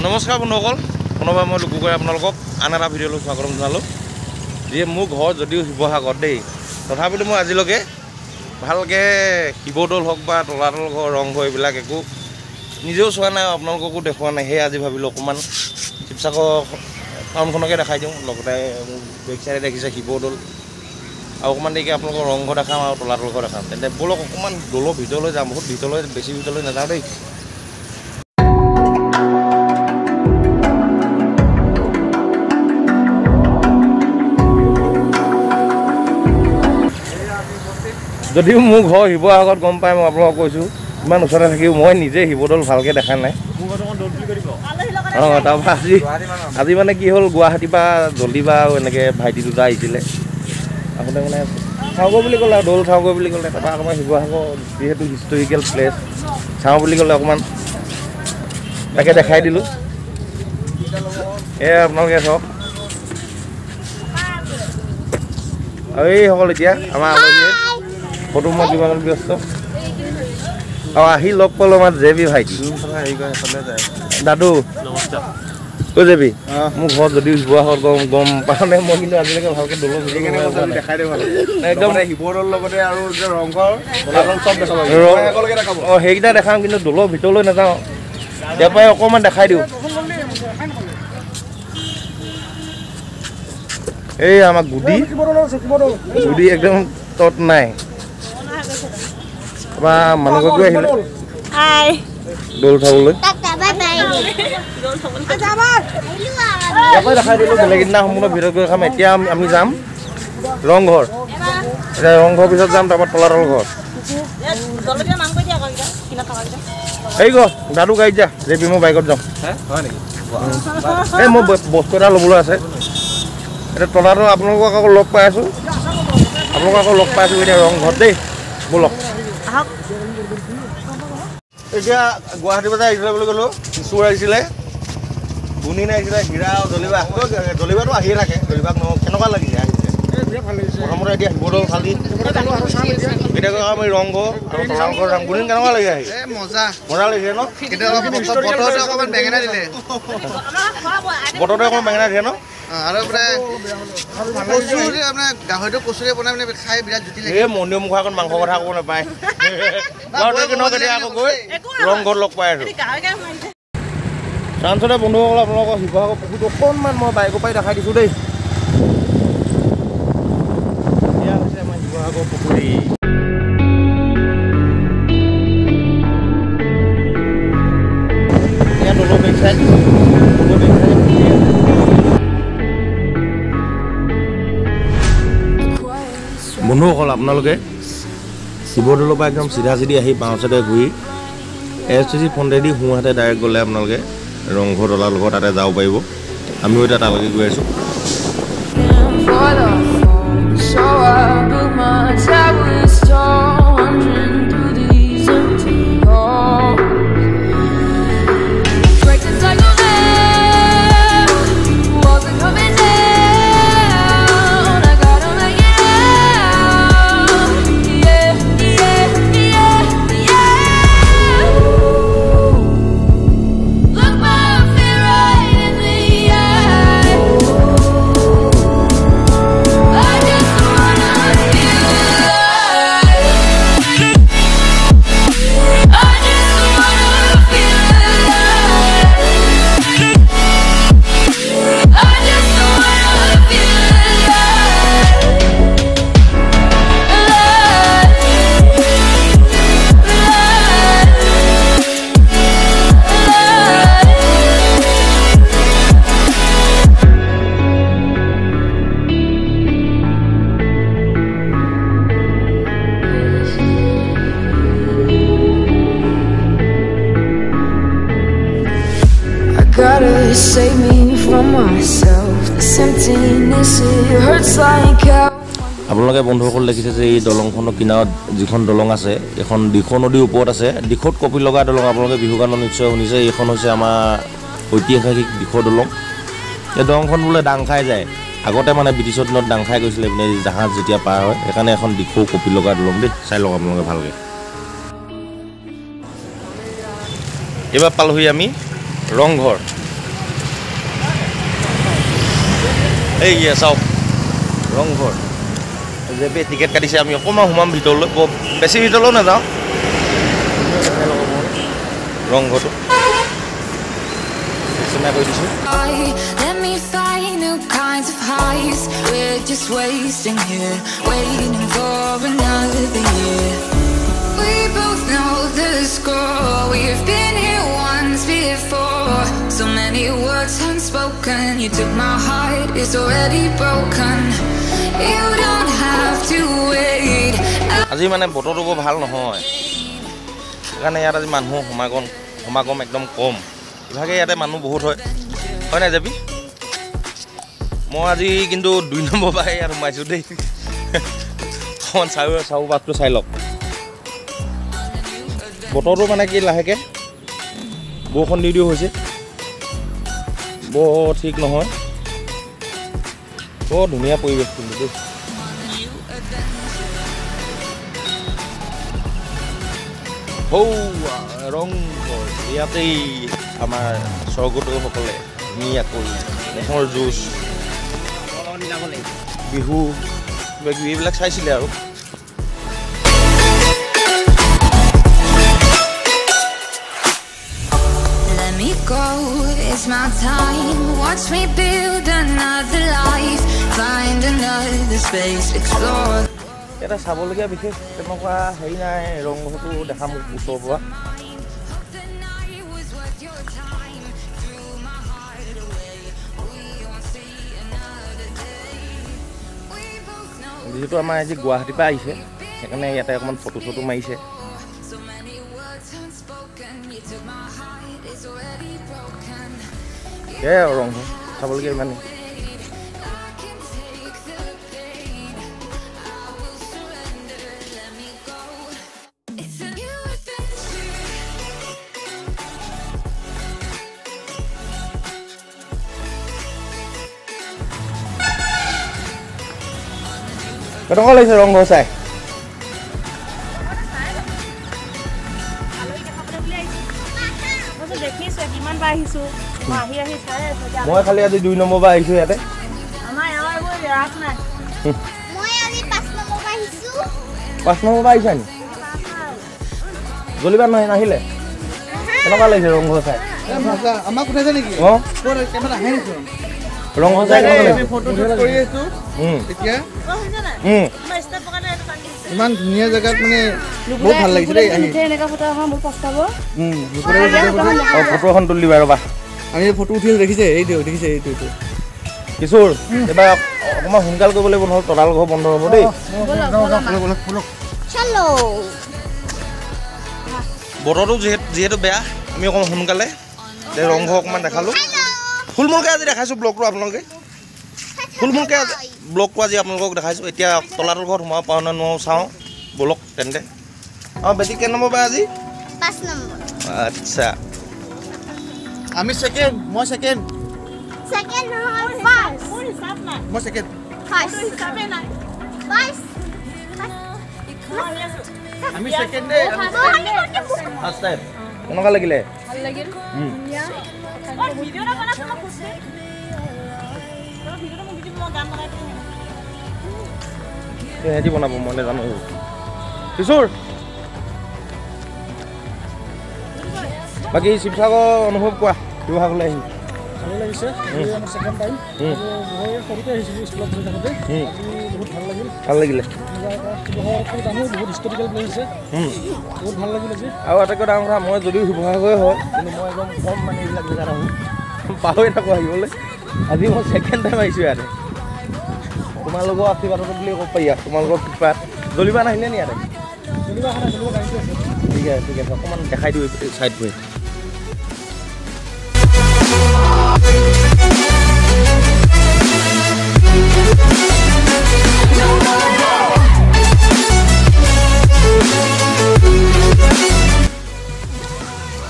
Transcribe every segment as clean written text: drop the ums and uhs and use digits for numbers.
নমস্কাৰ বন্ধুসকল, পুনৰবাৰ মই লুকুকৈ আপোনালোকক আন এটা ভিডিঅ'লৈ স্বাগতম জনালোঁ। যিয়ে মোৰ ঘৰ যদিও শিৱসাগৰত দেই, তথাপিতো মই আজিলৈকে ভালকৈ শিৱদৌল হওক বা তলাতল ঘৰ ৰংঘৰ এইবিলাক একো নিজেও চোৱা নাই, আপোনালোককো দেখুওৱা নাই। সেয়ে আজি ভাবিলোঁ অকণমান শিৱসাগৰ টাউনখনকে দেখাই দিওঁ। লগতে বেক চাইডে দেখিছে শিৱদৌল, আৰু অকণমান দেৰিকৈ আপোনালোকৰ ৰংঘৰ দেখাম আৰু তলাতল ঘৰ দেখাম। তেন্তে ব'লক অকণমান দৌলৰ ভিতৰলৈ যাম। বহুত ভিতৰলৈ, বেছি ভিতৰলৈ নাযাওঁ দেই। যদিও মোৰ ঘৰ শিৱসাগৰত গম পাই, মই আপোনালোকক কৈছোঁ ইমান ওচৰতে থাকিও মই নিজে শিৱদৌল ভালকৈ দেখা নাই। অঁ, তাৰপৰা আজি মানে কি হ'ল, গুৱাহাটীৰ পৰা জল্দি বা এনেকৈ ভাইটি দুটা আহিছিলে, আহোঁতে মানে চাওঁগৈ বুলি ক'লে, দৌল চাওঁগৈ বুলি ক'লে। তাৰপৰা অকণমান শিৱসাগৰ যিহেতু হিষ্টৰিকেল প্লেচ চাওঁ বুলি ক'লে, অকণমান তাকে দেখাই দিলোঁ। এয়া আপোনালোকে চাওক, আৰু এইসকল এতিয়া আমাৰ আলহীয়ে ফটো মই কিমান ব্যস্ত, আৰু আহি লগ পালোঁ আমাৰ জেবি ভাইটি। দাদু কৈ যাবি, মোৰ ঘৰত যদিও শিৱসাগৰত গম পাওঁ নে, মই কিন্তু আজিলৈকে ভালকৈ দৌলৰ দেখাই দিওঁ একদম শিৱদৌলৰ লগতে আৰু ৰংঘৰ অঁ সেইকেইটা দেখাম, কিন্তু দৌলৰ ভিতৰলৈ নাযাওঁ। ইয়াৰ পৰাই অকণমান দেখাই দিওঁ। এই আমাৰ গুদি একদম তত নাই। তাৰপৰা মানুহগৰাকীও আহিলে দৌল চাবলৈ। ইয়াৰ পৰাই দেখাই দিলোঁ, বেলেগ দিনা সম্পূৰ্ণ ভিতৰত গৈ খাম। এতিয়া আমি যাম ৰংঘৰ। এতিয়া ৰংঘৰ পিছত যাম, তাৰপৰা তলাতল ঘৰ। এই গছ দাদু গাড়ীত যা, জেবি মই বাইকত যাম। এই মোৰ বস্তু এটা ল'বলৈ আছে। এতিয়া তলাতল আপোনালোকক আকৌ লগ পাই আছোঁ, এতিয়া ৰংঘৰত দেই। ব'লক এতিয়া গুৱাহাটীৰ পৰা আহিছিলে বুলি ক'লোঁ, কিশোৰ আহিছিলে, গুণিন আহিছিলে, হীৰা আৰু জলিবা। জলিবাটো আহিয়ে থাকে, জলিবাক কেনেকুৱা লাগিছে আহিছে? প্ৰথমতে এতিয়া শিৱদৌল খালি, এতিয়া আমি ৰংঘৰ আৰু তলাতল ঘৰ যাম। গুণিন কেনেকুৱা লাগিছে আহি? মজা লাগিছে ন? বতৰতে অকণমান বেঙেনা দিলে ন? আৰু গাহৰিটো কচুৰে বনাই মানে খাই বিৰাট জুতি লাগে। এই মন্দিৰ মুখৰ আগত মাংস কথা ক'ব নাপায়। আকৌ গৈ ৰংঘৰত লগ পাই আছোঁ। তাৰপিছতে বন্ধুসকল, আপোনালোকৰ শিৱসাগৰ পুখুৰীটো অকণমান মই বাইকৰ পৰাই দেখাই দিছোঁ দেই। এয়া হৈছে আমাৰ শিৱসাগৰ পুখুৰী। এয়া দৌলৰ বেক চাইড। বন্ধুসকল, আপোনালোকে শিৱদৌলৰ পৰা একদম চিধা আহি বাওঁ চাইডে ঘূৰি STC ফ্ৰণ্টেদি সোঁহাতে ডাইৰেক্ট গ'লে আপোনালোকে ৰংঘৰ তলাতল ঘৰ তাতে যাব পাৰিব। আমিও এতিয়া তালৈকে গৈ আছোঁ। Gotta save me from myself. This emptiness, it hurts like hell. আপোনালোকে বন্ধুসকল দেখিছে যে এই দলংখনৰ কিনাৰত যিখন দলং আছে, এখন দিখৌ নদীৰ ওপৰত আছে। দিখৌত কপি লগা দলং, আপোনালোকে বিহু গানত নিশ্চয় শুনিছে। এইখন হৈছে আমাৰ ঐতিহাসিক দিখৌ দলং। এই দলংখন বোলে ডাং খাই যায়, আগতে মানে ব্ৰিটিছৰ দিনত ডাং খাই গৈছিলে মানে জাহাজ যেতিয়া পাৰ হয়, সেইকাৰণে এখন দিখৌ কপি লগা দলং দেই। চাই লওক আপোনালোকে ভালকৈ। এবাৰ পালোহি আমি ৰংঘৰ। এইয়া চাওক ৰংঘৰ যে টিকেট কাটিছে আমি অকণমান সোমাম ভিতৰলৈ বেছি ভিতৰলৈও নাযাওঁ ৰংঘৰটো চিনা কৰি দিছোঁ Let me find new kinds of highs. We're just wasting here, waiting for another year. We both know the score. We've been here once before. So many words unspoken. You took my heart, it's already broken. You don't have to wait. আজি মানে বতৰটো বৰ ভাল নহয় সেইকাৰণে ইয়াত আজি মানুহ সমাগম একদম কম ইভাগে ইয়াতে মানুহ বহুত হয় নাই যাবি মই আজি কিন্তু 2 নম্বৰ বাৰ ইয়াত সোমাইছোঁ দেই অকণমান চাউ বাটটো চাই লওক বতৰটো মানে কি লাহেকৈ বৰষুণ দিও হৈছে বৰ ঠিক নহয় বৰ ধুনীয়া পৰিৱেশ কিন্তু দেই ৰংঘৰ ইয়াতেই আমাৰ স্বৰ্গদেউসকলে ধুনীয়াকৈ মহৰ যুঁজ বিহু কিবা কিবি এইবিলাক চাইছিলে আৰু Let me go, it's my time. Watch me build another life. Find another space, explore. এটা চাবলগীয়া বিশেষ তেনেকুৱা হেৰি নাই ৰংঘৰটো দেখা মোক ওচৰৰ পৰা যিহেতু আমাৰ আজি গুৱাহাটীৰ পৰা আহিছে সেইকাৰণে ইয়াতে অকণমান ফটো চটো মাৰিছে সেয়াই আৰু ৰংঘৰ চাবলগীয়া ইমানেই কেনেকুৱা লাগিছে ৰংঘৰ চাই মই খালি আজি 2 নম্বৰ বাৰ আহিছোঁ ইয়াতে 5 নম্বৰ বাৰ আহিছা নি জলিবাৰ নহয় নাহিলে কেনেকুৱা লাগিছে ৰংঘৰ চাই আমাক উঠাইছে নেকি অঁ কেমেৰা আহে নেকি ৰংঘৰ চাই কেনেকুৱা লাগিছে ফটো কৰি আছোঁ এতিয়া ইমান ধুনীয়া জেগাত মানে বহুত ভাল লাগিছে দেই আহি ফটো এখন তুলি দিবা ৰ'বা আমি ফটো উঠি দেখিছে এইটো দেখিছে এইটো কিশোৰ এবাৰ অকণমান সোনকাল কৰিব লাগিব নহ'লে তদাল ঘৰ বন্ধ হ'ব দেই বতৰটো যিহেতু বেয়া আমি অকণমান সোনকালে ৰংঘৰ অকণমান দেখালোঁ ফুলমূলকৈ আজি দেখাইছোঁ ব্লগটো আপোনালোকে ফুলমূলকৈ ব্লগটো আজি আপোনালোকক দেখাইছোঁ এতিয়া তলাতল ঘৰত সোমাব পাৰোঁ নে নোৱাৰোঁ চাওঁ ব'লক তেন্তে অঁ বেটি কেই নম্বৰ বাৰ আজি 5 নম্বৰ আচ্ছা আমি সেকেন্ড মই সেকেন্ড নহয় ফাৰ্ষ্ট মই সেকেন্ড আমি সেকেন্ড দেই ফাৰ্ষ্ট টাইম কেনেকুৱা লাগিলে ভাল লাগিল ভিডিঅ'টা বনাইছো মই খুশি ভিডিঅ'টা মোক দিবি মই গান বনাই দিম সিহঁতি বনাব মই নাজানো কিশোৰ বাকী শিৱসাগৰ অনুভৱ কোৱা শিৱসাগৰলৈ আহি ভালো লাগিছে আমাৰ সেকেন্ড টাইম মই সৰুতে আহিছিলোঁ স্কুলত পঢ়ি থাকোঁতে বহুত ভাল লাগিল ভাল লাগিলে শিৱসাগৰখন জানো বহুত হিষ্টৰিকেল প্লেচ আছে বহুত ভাল লাগিল আজি আৰু আটাইতকৈ ডাঙৰ কথা মই যদিও শিৱসাগৰে হয় কিন্তু মই একদম কম মানে এইবিলাক জেগাত আহোঁ পাহৰি থাকোঁ আহিবলৈ আজি মই ছেকেণ্ড টাইম আহিছোঁ ইয়াতে তোমালোকৰ আশীৰ্বাদত বুলি ক'ব পাৰি আৰু তোমালোকৰ কৃপাত জ্বলিবা নাহিলে নি ইয়াতে ঠিক আছে ঠিক আছে অকণমান দেখাই দিওঁ চাইড বহি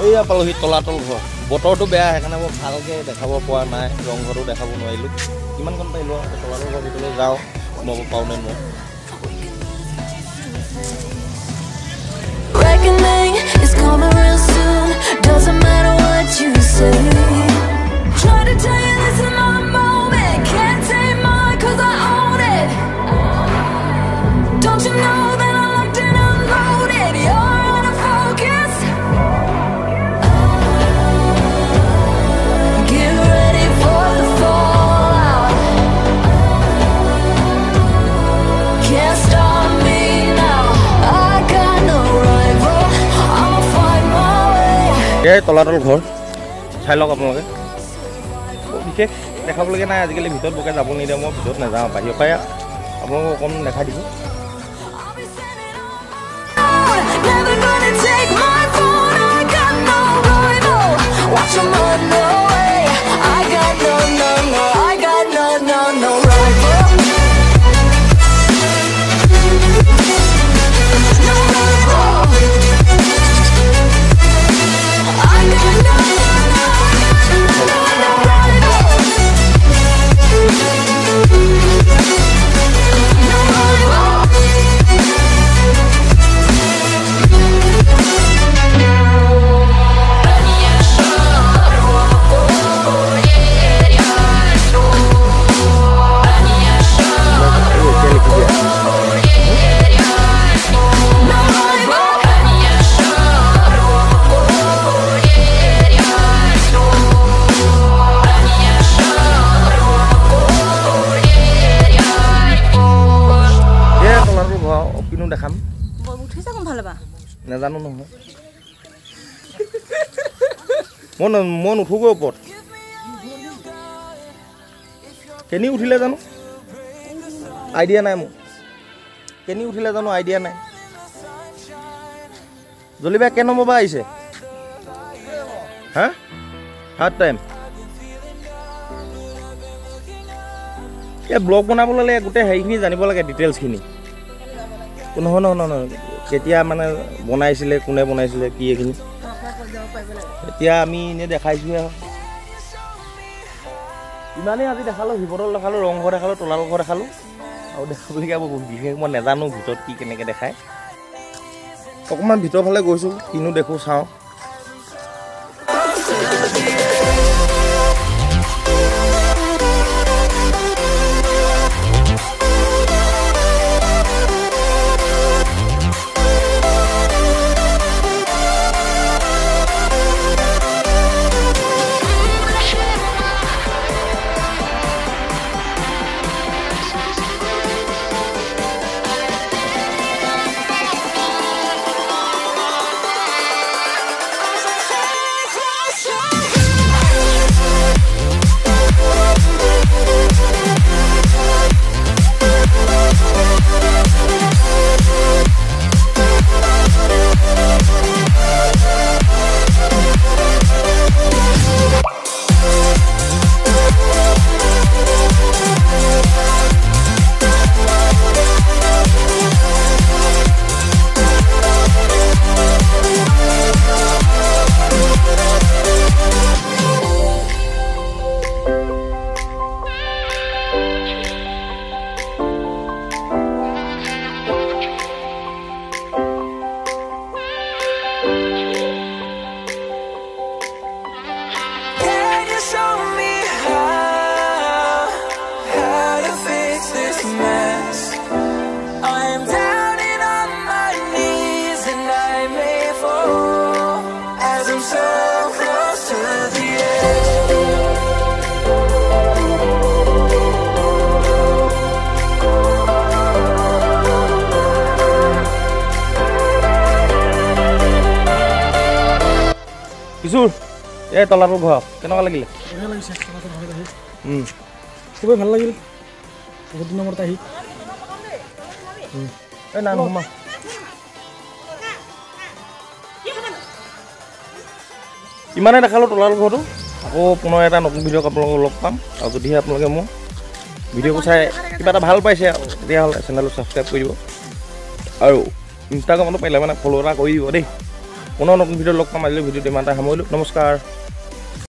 এইয়া পালোহি তলাতল ঘৰ বতৰটো বেয়া সেইকাৰণে মই ভালকৈ দেখাব পৰা নাই ৰংঘৰটো দেখাব নোৱাৰিলোঁ কিমানকণ পাৰিলোঁ তলাতল ঘৰ ভিতৰলৈ যাওঁ সোমাব পাৰোঁ নে নোৱাৰোঁ Reckoning is coming real soon. Doesn't matter what you say. Try to tell you this is my moment. Can't take my এয়াই তলাতল ঘৰ চাই লওক আপোনালোকে বিশেষ দেখাবলগীয়া নাই আজিকালি ভিতৰত বৰকৈ যাব নিদিয়ে মই ভিতৰত নাযাওঁ বাহিৰৰ পৰাই আপোনালোকক অকণমান দেখাই দিছোঁ Never gonna take my phone. I got no rival. Watch 'em run away. I got no rival. No rival. I got no দেখাম উঠিছে কোনফালে বা নাজানো নহয় মই নুঠোগৈ ওপৰত কেনি উঠিলে জানো আইডিয়া নাই মোৰ কেনি উঠিলে জানো আইডিয়া নাই জলিবাই কে নম্বৰ বা আহিছে হা হাৰ্ড টাইম এই ব্লগ বনাবলৈ হ'লে গোটেই হেৰিখিনি জানিব লাগে ডিটেইলছখিনি নহয় নহয় নহয় কেতিয়া মানে বনাইছিলে কোনে বনাইছিলে কি এইখিনি এতিয়া আমি এনেই দেখাইছোঁহে ইমানেই আজি দেখালোঁ শিৱদৌল দেখালোঁ ৰংঘৰ দেখালোঁ তলাতল ঘৰ দেখালোঁ আৰু দেখাবলগীয়া বিশেষ মই নাজানো ভিতৰত কি কেনেকৈ দেখায় অকণমান ভিতৰৰ ফালে গৈছোঁ কিনো দেখোঁ চাওঁ কিশোৰ এই তলাতল ঘৰ কেনেকুৱা লাগিলে বঢ়িয়া লাগিছে তলাতল ঘৰত আহি খুবেই ভাল লাগিল বহুত দিনৰ মূৰত আহি এই না নহমা ইমানে দেখালোঁ তলাতল ঘৰটো আকৌ পুনৰ এটা নতুন ভিডিঅ'ক আপোনালোকক লগ পাম আৰু যদিহে আপোনালোকে মোৰ ভিডিঅ'বোৰ চাই কিবা এটা ভাল পাইছে তেতিয়াহ'লে চেনেলটো ছাবস্ক্ৰাইব কৰি দিব আৰু ইনষ্টাগ্ৰামতো পাৰিলে মানে ফ'ল' এটা কৰি দিব দেই পুনৰ নতুন ভিডিঅ'ত লগ পাম আজিলৈ ভিডিঅ'টো ইমানটা সামৰিলোঁ নমস্কাৰ